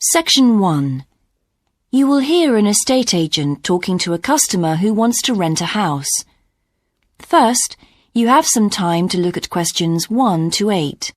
Section 1. You will hear an estate agent talking to a customer who wants to rent a house. First, you have some time to look at questions 1 to 8.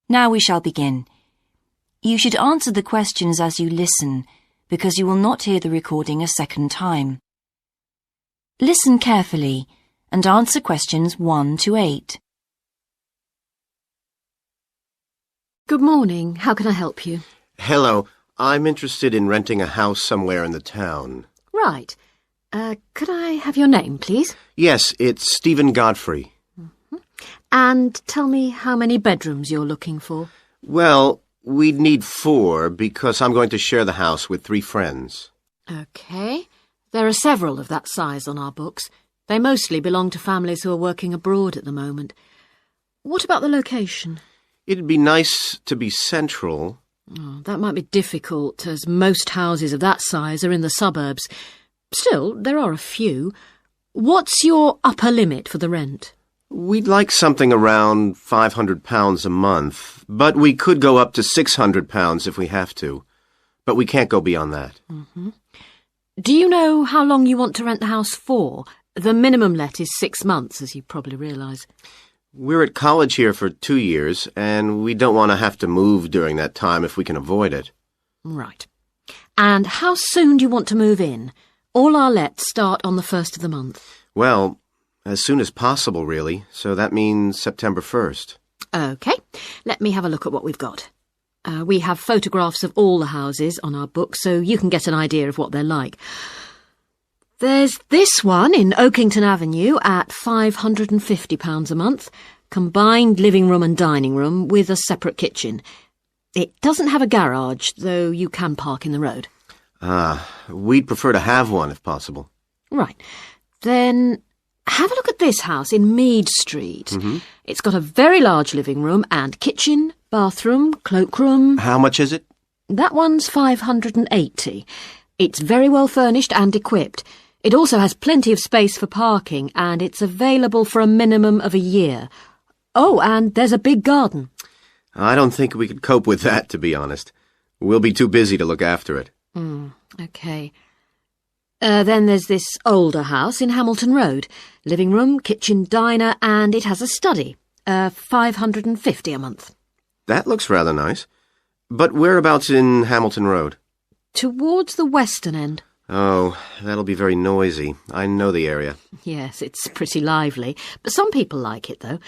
Now we shall begin. You should answer the questions as you listen, because you will not hear the recording a second time. Listen carefully and answer questions 1 to 8. Good morning. How can I help you? Hello. I'm interested in renting a house somewhere in the town. Right. Could I have your name, please? Yes, it's Stephen Godfrey. And tell me how many bedrooms you're looking for. Well, we'd need 4 because I'm going to share the house with 3 friends. OK. There are several of that size on our books. They mostly belong to families who are working abroad at the moment. What about the location? It'd be nice to be central. Oh, that might be difficult, as most houses of that size are in the suburbs. Still, there are a few. What's your upper limit for the rent? We'd like something around £500 a month, but we could go up to £600 if we have to. But we can't go beyond that. Do you know how long you want to rent the house for? The minimum let is 6 months, as you probably realise. We're at college here for 2 years, and we don't want to have to move during that time if we can avoid it. Right. And how soon do you want to move in? All our lets start on the 1st of the month. Well, as soon as possible, really, so that means September 1st. OK, let me have a look at what we've got. We have photographs of all the houses on our book, so you can get an idea of what they're like. There's this one in Oakington Avenue at £550 a month, combined living room and dining room with a separate kitchen. It doesn't have a garage, though you can park in the road. We'd prefer to have one if possible. Right. Then have a look at this house in Mead Street. It's got a very large living room and kitchen, bathroom, cloakroom. How much is it? That one's £580. It's very well furnished and equipped. It also has plenty of space for parking, and it's available for a minimum of a year. Oh, and there's a big garden. I don't think we could cope with that, to be honest. We'll be too busy to look after it. OK. Then there's this older house in Hamilton Road. Living room, kitchen, diner, and it has a study. £550 a month. That looks rather nice. But whereabouts in Hamilton Road? Towards the western end. Oh, that'll be very noisy. I know the area. Yes, it's pretty lively, but some people like it, though.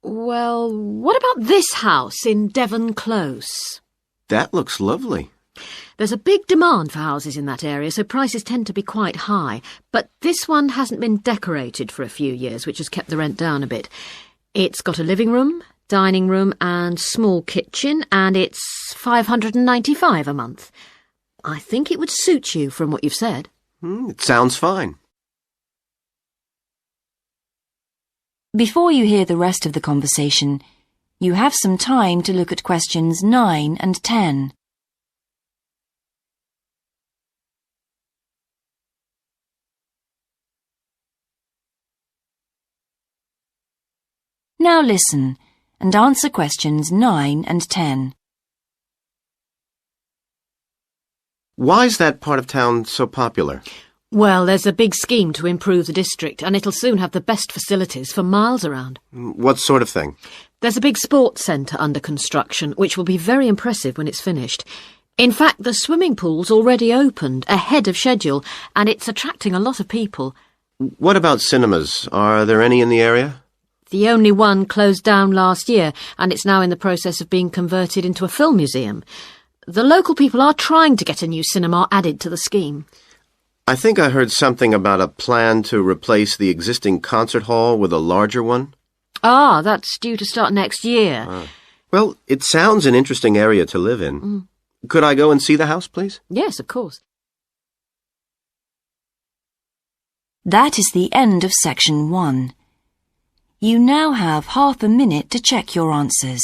Well, what about this house in Devon Close? That looks lovely. There's a big demand for houses in that area, so prices tend to be quite high. But this one hasn't been decorated for a few years, which has kept the rent down a bit. It's got a living room, dining room and small kitchen, and it's £595 a month. I think it would suit you from what you've said. It sounds fine. Before you hear the rest of the conversation, you have some time to look at questions 9 and 10. Now listen and answer questions 9 and 10. Why's that part of town so popular? Well, there's a big scheme to improve the district, and it'll soon have the best facilities for miles around. What sort of thing? There's a big sports centre under construction, which will be very impressive when it's finished. In fact, the swimming pool's already opened, ahead of schedule, and it's attracting a lot of people. What about cinemas? Are there any in the area? The only one closed down last year, and it's now in the process of being converted into a film museum. The local people are trying to get a new cinema added to the scheme. I think I heard something about a plan to replace the existing concert hall with a larger one. That's due to start next year. Well, it sounds an interesting area to live in. Could I go and see the house, please? Yes, of course. That is the end of section 1. You now have half a minute to check your answers.